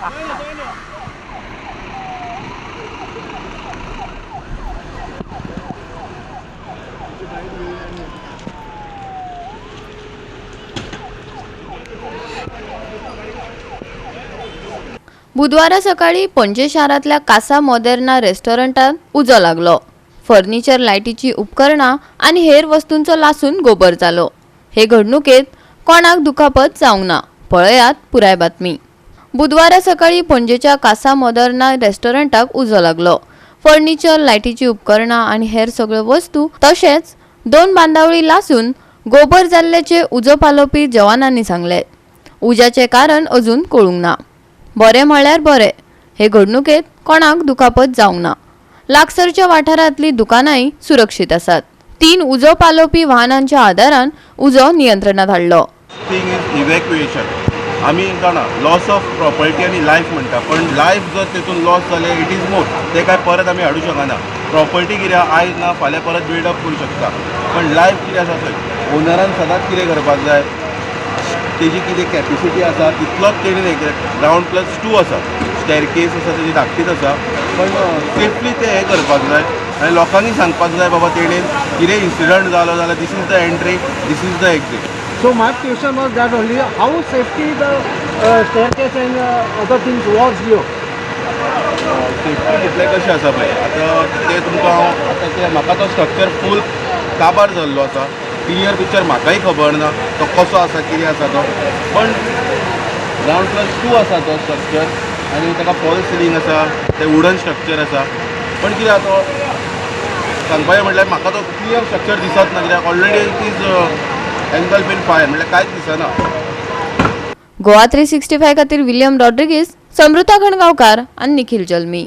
बुधवारा सकाळी पणजे शहरातल्या कासा मोदेर्ना रेस्टॉरंटात उजो लागलो. फर्निचर, लायटीची उपकरणां आणि हेर वस्तूंचो लासून गोबर जालो. हे घडणुकेत कोणाक दुखापत जावंक ना. पळयात पुराय बातमी. बुधवारा सकाळी पणजेच्या कासा मोदेर्ना रेस्टॉरंटाक उजो लागलो. फर्निचर, लायटीची उपकरणां आणि हेर सगळ्यो वस्तू तशेंच 2 बांदावळी लासून गोबर जाल्ल्याचे उजो पालोवपी जवानांनी सांगले. उज्याचे कारण अजून कळूंक ना. बरे म्हळ्यार बरे. हे घडणुकेत कोणाक दुखापत जावंक ना. लागसरच्या वाठारांतली दुकानांय सुरक्षीत आसात. 3 उजो पालोवपी वाहनांच्या आदारान उजो नियंत्रणात हाडलो. Thing is evacuation. आमी जाणा लॉस ऑफ प्रॉपर्टी आनी लायफ म्हणटा, पण लायफ जर तेतून लॉस जाले इट इज मोर. ते काय परत आमी हाडूं शकना. प्रॉपर्टी कित्याक आयज ना फाल्यां परत बिल्डअप करूं शकता, पण लायफ कितें आसा थंय ओनरान सदांच कितें करपाक जाय, तेजी कितें कॅपिसिटी आसा तितलोच तेणेन एक ground+2 आसा, स्टेरकेस आसा तेजी धाकटीच आसा, पण सेफली ते हें करपाक जाय आनी लोकांनी सांगपाक जाय बाबा तेणेन कितें इन्सिडंट जालो जाल्यार this is the entry, this is the exit. So my question was that only, how safety the staircase and other things was here? Safety कितले कशें आसा पळय आतां ते तुमकां हांव आतां ते म्हाका तो स्ट्रक्चर फूल काबार जाल्लो आसा. क्लियर पिक्चर म्हाकाय खबर ना तो कसो आसा कितें आसा तो, पण ground+2 आसा तो स्ट्रक्चर आनी ताका फॉल सिलींग आसा, ते वुडन स्ट्रक्चर आसा. पण कितें आसा तो सांगपाचें म्हटल्यार म्हाका तो क्लियर स्ट्रक्चर दिसत ना, कित्याक already it is engulf in fire, म्हटल्यार कांयच दिसना. गोवा 365 खातीर विलियम रॉड्रिगीस, समृता खणगांवकार आनी निखिल जल्मी.